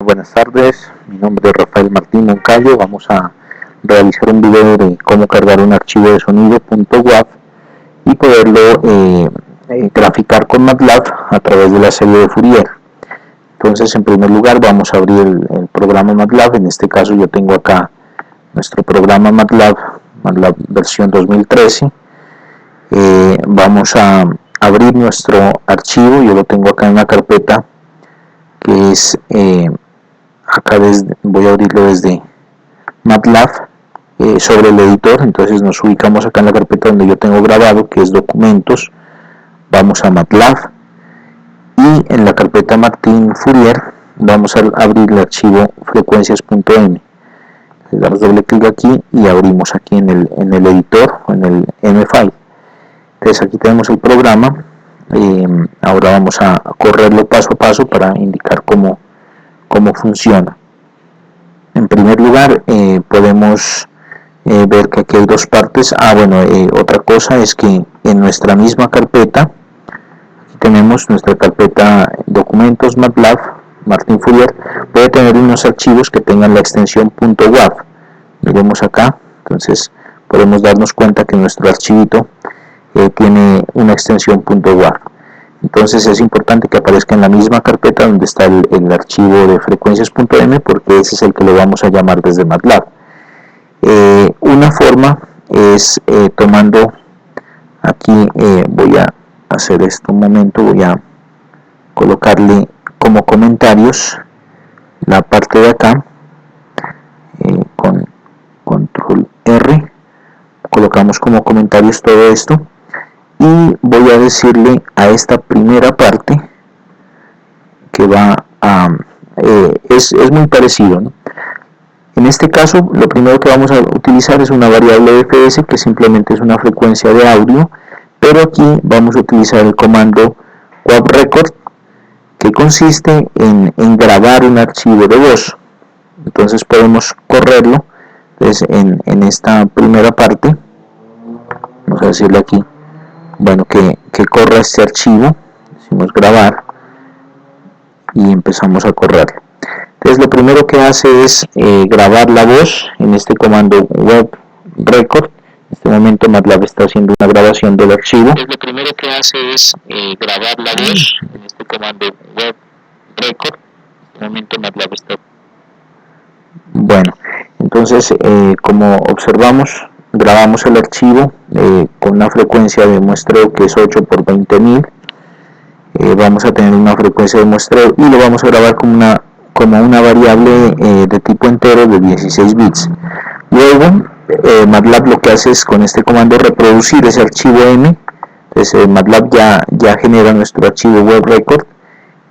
Buenas tardes, mi nombre es Rafael Martín Moncayo. Vamos a realizar un video de cómo cargar un archivo de sonido .wav y poderlo graficar con MATLAB a través de la serie de Fourier. Entonces, en primer lugar, vamos a abrir el programa MATLAB. En este caso yo tengo acá nuestro programa MATLAB versión 2013. Vamos a abrir nuestro archivo. Yo lo tengo acá en una carpeta que es acá voy a abrirlo desde MATLAB sobre el editor. Entonces nos ubicamos acá en la carpeta donde yo tengo grabado, que es documentos. Vamos a MATLAB y en la carpeta Martín Fourier vamos a abrir el archivo frecuencias.m. Le damos doble clic aquí y abrimos aquí en el editor o en el M-File. Entonces aquí tenemos el programa. Ahora vamos a correrlo paso a paso para indicar cómo funciona. En primer lugar, podemos ver que aquí hay dos partes. Otra cosa es que en nuestra misma carpeta, aquí tenemos nuestra carpeta documentos MATLAB Martín Fourier, puede tener unos archivos que tengan la extensión .wav. Miremos acá. Entonces podemos darnos cuenta que nuestro archivito tiene una extensión .wav. Entonces es importante que aparezca en la misma carpeta donde está el archivo de frecuencias.m, porque ese es el que lo vamos a llamar desde MATLAB. Una forma es tomando aquí, voy a hacer esto un momento, voy a colocarle como comentarios la parte de acá, con control R, colocamos como comentarios todo esto. Y voy a decirle a esta primera parte que va a... es muy parecido, ¿no? En este caso, lo primero que vamos a utilizar es una variable fs, que simplemente es una frecuencia de audio, pero aquí vamos a utilizar el comando wavRecord, que consiste en grabar un archivo de voz. Entonces podemos correrlo. Entonces, en esta primera parte, vamos a decirle aquí, bueno, que corra este archivo. Decimos grabar y empezamos a correrlo. Entonces lo primero que hace es grabar la voz en este comando wavRecord. En este momento MATLAB está haciendo una grabación del archivo. Entonces lo primero que hace es grabar la voz en este comando wavRecord. En este momento MATLAB está... Bueno, entonces como observamos, grabamos el archivo con una frecuencia de muestreo que es 8 por 20.000. Vamos a tener una frecuencia de muestreo y lo vamos a grabar como una variable de tipo entero de 16 bits. Luego MATLAB lo que hace es, con este comando, reproducir ese archivo M. Entonces MATLAB ya genera nuestro archivo wavRecord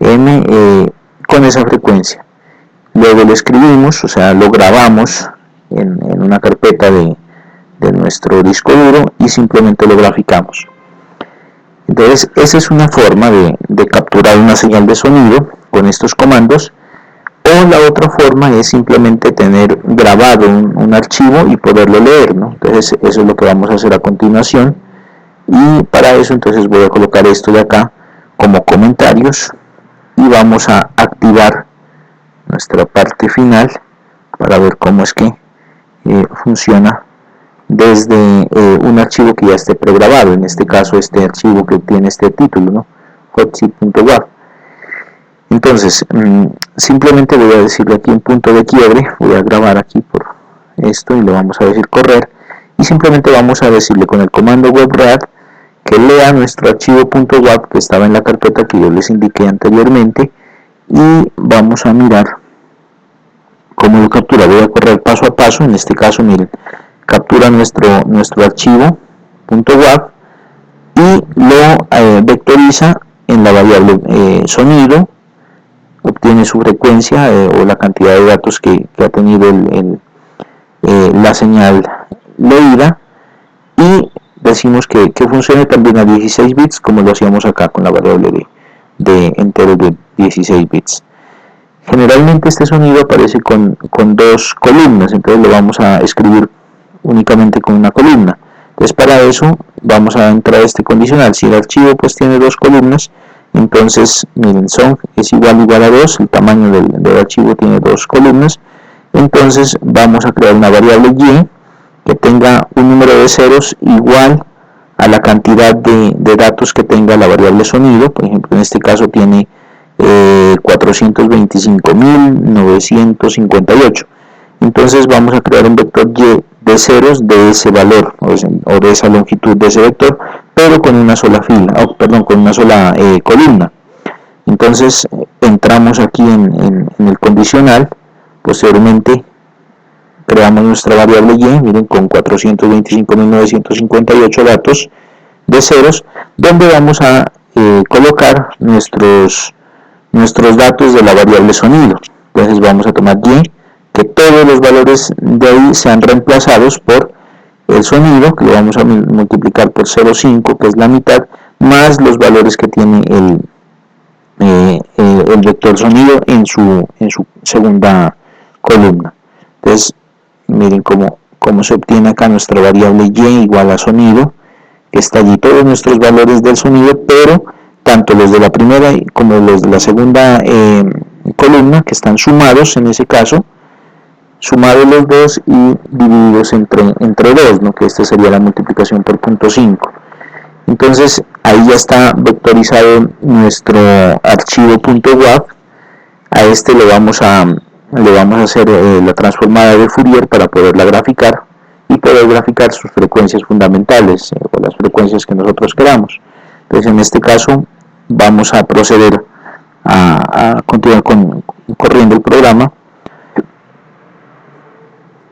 M con esa frecuencia. Luego lo escribimos, o sea, lo grabamos en una carpeta de nuestro disco duro y simplemente lo graficamos. Entonces esa es una forma de capturar una señal de sonido con estos comandos. O la otra forma es simplemente tener grabado un archivo y poderlo leer, ¿no? Entonces eso es lo que vamos a hacer a continuación, y para eso entonces voy a colocar esto de acá como comentarios y vamos a activar nuestra parte final para ver cómo es que funciona desde un archivo que ya esté pregrabado. En este caso, este archivo que tiene este título, ¿no? hotseat.wav. Entonces simplemente voy a decirle aquí un punto de quiebre, voy a grabar aquí por esto y le vamos a decir correr, y simplemente vamos a decirle con el comando wavread que lea nuestro archivo .wav que estaba en la carpeta que yo les indiqué anteriormente, y vamos a mirar cómo lo captura. Voy a correr paso a paso. En este caso, miren, captura nuestro archivo .wav y lo vectoriza en la variable sonido, obtiene su frecuencia o la cantidad de datos que ha tenido la señal leída, y decimos que funcione también a 16 bits, como lo hacíamos acá con la variable de entero de 16 bits. Generalmente este sonido aparece con dos columnas, entonces lo vamos a escribir únicamente con una columna. Entonces para eso vamos a entrar a este condicional. Si el archivo pues tiene dos columnas, Entonces, miren, song es igual a 2, el tamaño del archivo tiene 2 columnas. Entonces vamos a crear una variable y que tenga un número de ceros igual a la cantidad de datos que tenga la variable sonido. Por ejemplo, en este caso tiene 425.958. Entonces vamos a crear un vector y de ceros de ese valor o de esa longitud de ese vector, pero con una sola fila, con una sola columna. Entonces entramos aquí en el condicional, posteriormente creamos nuestra variable y, miren, con 425.958 datos de ceros, donde vamos a colocar nuestros datos de la variable sonido. Entonces vamos a tomar y, que todos los valores de ahí sean reemplazados por el sonido, que lo vamos a multiplicar por 0,5, que es la mitad, más los valores que tiene el vector sonido en su segunda columna. Entonces, miren cómo se obtiene acá nuestra variable y igual a sonido, que está allí todos nuestros valores del sonido, pero tanto los de la primera como los de la segunda columna, que están sumados en ese caso, sumados los dos y divididos entre 2, ¿no? Que esta sería la multiplicación por 0.5. Entonces ahí ya está vectorizado nuestro archivo .wav. A este le vamos a hacer la transformada de Fourier para poderla graficar y poder graficar sus frecuencias fundamentales o las frecuencias que nosotros queramos. Entonces en este caso vamos a proceder a continuar corriendo el programa.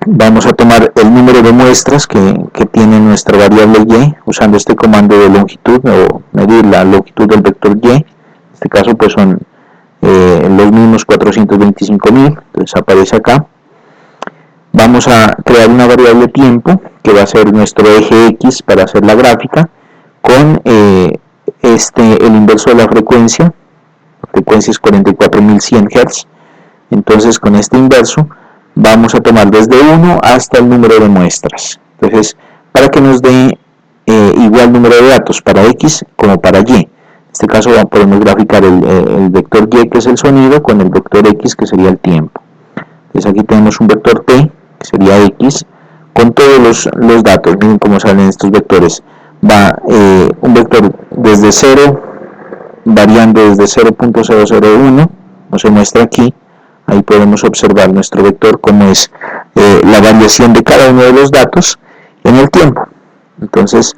Vamos a tomar el número de muestras que tiene nuestra variable y usando este comando de longitud o medir la longitud del vector y. En este caso pues son los mismos 425.000, entonces aparece acá. Vamos a crear una variable tiempo que va a ser nuestro eje X para hacer la gráfica con el inverso de la frecuencia es 44.100 Hz. Entonces con este inverso vamos a tomar desde 1 hasta el número de muestras. Entonces, para que nos dé igual número de datos para X como para Y. En este caso podemos graficar el vector Y, que es el sonido, con el vector X, que sería el tiempo. Entonces aquí tenemos un vector T, que sería X, con todos los datos. Miren cómo salen estos vectores. Va un vector desde 0, variando desde 0.001, no se muestra aquí. Ahí podemos observar nuestro vector, como es la variación de cada uno de los datos en el tiempo. Entonces,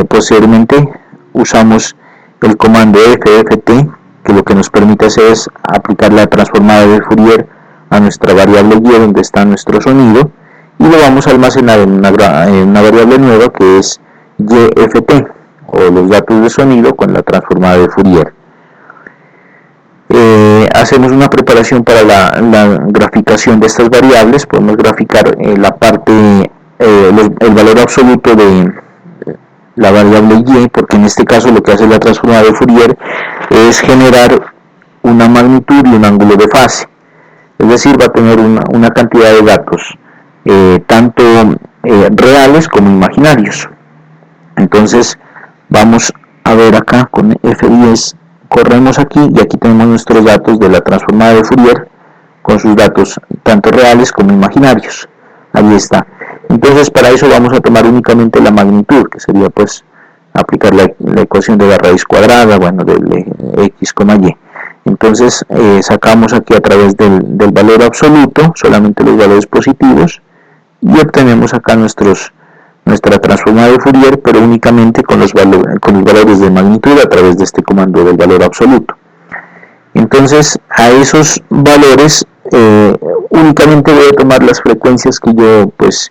posteriormente usamos el comando FFT, que lo que nos permite hacer es aplicar la transformada de Fourier a nuestra variable y, donde está nuestro sonido, y lo vamos a almacenar en una variable nueva que es YFT, o los datos de sonido con la transformada de Fourier. Hacemos una preparación para la graficación de estas variables. Podemos graficar la parte, el valor absoluto de la variable y, porque en este caso lo que hace la transformada de Fourier es generar una magnitud y un ángulo de fase, es decir, va a tener una cantidad de datos tanto reales como imaginarios. Entonces vamos a ver acá con F10, corremos aquí y aquí tenemos nuestros datos de la transformada de Fourier con sus datos tanto reales como imaginarios. Ahí está. Entonces para eso vamos a tomar únicamente la magnitud, que sería pues aplicar la ecuación de la raíz cuadrada, bueno, del X, Y. Entonces sacamos aquí a través del valor absoluto solamente los valores positivos y obtenemos acá nuestra transformada de Fourier, pero únicamente con los valores de magnitud a través de este comando del valor absoluto. Entonces a esos valores únicamente voy a tomar las frecuencias que yo pues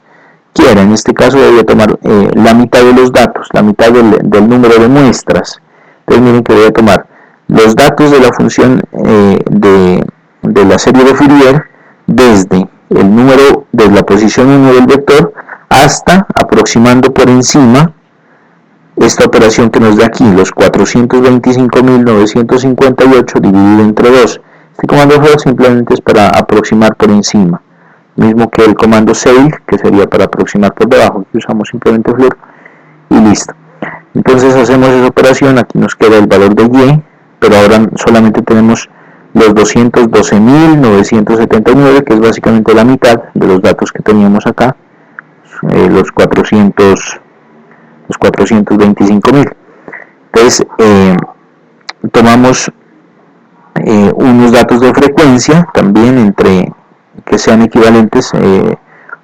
quiera. En este caso voy a tomar la mitad de los datos, la mitad del número de muestras. Entonces miren que voy a tomar los datos de la función de la serie de Fourier desde el número de la posición 1 del vector hasta aproximando por encima esta operación que nos da aquí, los 425.958 dividido entre 2. Este comando for simplemente es para aproximar por encima, mismo que el comando ceil, que sería para aproximar por debajo. Aquí usamos simplemente floor y listo. Entonces hacemos esa operación, aquí nos queda el valor de y, pero ahora solamente tenemos los 212.979, que es básicamente la mitad de los datos que teníamos acá, los 425.000. Entonces tomamos unos datos de frecuencia también, entre que sean equivalentes, o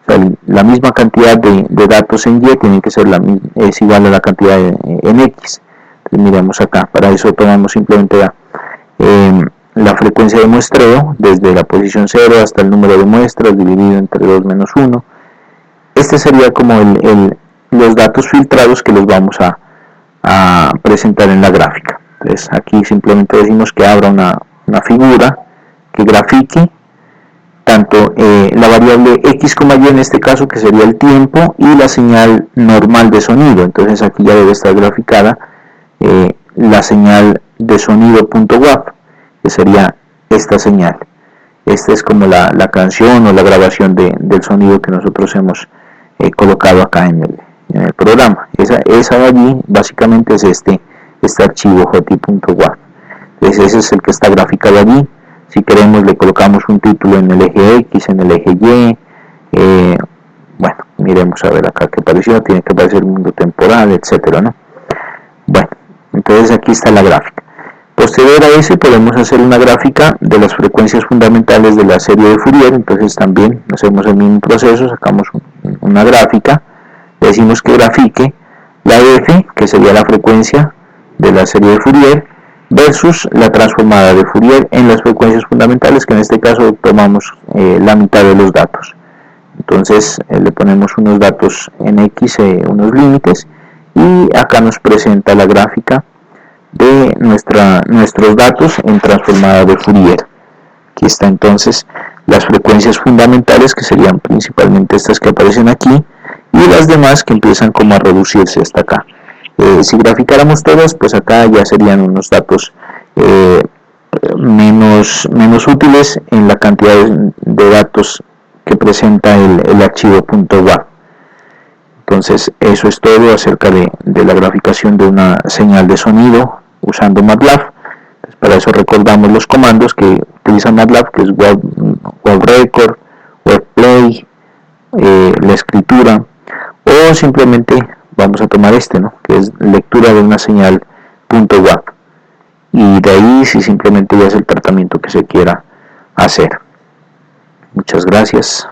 sea, la misma cantidad de datos en Y tiene que ser es igual a la cantidad en X. Entonces miremos acá, para eso tomamos simplemente la frecuencia de muestreo desde la posición 0 hasta el número de muestras dividido entre 2 menos 1. Este sería como los datos filtrados que los vamos a presentar en la gráfica. Entonces aquí simplemente decimos que abra una figura que grafique tanto la variable x, y en este caso, que sería el tiempo, y la señal normal de sonido. Entonces aquí ya debe estar graficada la señal de sonido.wav, que sería esta señal. Esta es como la canción o la grabación del sonido que nosotros hemos colocado acá en el programa. Esa de allí básicamente es este archivo jt.wav. Entonces ese es el que está graficado allí. Si queremos le colocamos un título en el eje X, en el eje Y. Bueno, miremos a ver acá qué pareció. Tiene que aparecer el mundo temporal, etcétera, ¿no? Bueno, entonces aquí está la gráfica. Posterior a ese podemos hacer una gráfica de las frecuencias fundamentales de la serie de Fourier. Entonces también hacemos el mismo proceso, sacamos una gráfica, le decimos que grafique la f, que sería la frecuencia de la serie de Fourier, versus la transformada de Fourier en las frecuencias fundamentales, que en este caso tomamos la mitad de los datos. Entonces le ponemos unos datos en X, unos límites, y acá nos presenta la gráfica de nuestros datos en transformada de Fourier. Aquí está entonces las frecuencias fundamentales, que serían principalmente estas que aparecen aquí, y las demás que empiezan como a reducirse hasta acá. Si graficáramos todas, pues acá ya serían unos datos menos útiles en la cantidad de datos que presenta el archivo .wav. Entonces eso es todo acerca de la graficación de una señal de sonido usando MATLAB. Entonces, para eso recordamos los comandos que utiliza MATLAB, que es WavRecord, WavPlay, la escritura, o simplemente vamos a tomar ¿no? Que es lectura de una señal .wav, y de ahí si simplemente ya es el tratamiento que se quiera hacer. Muchas gracias.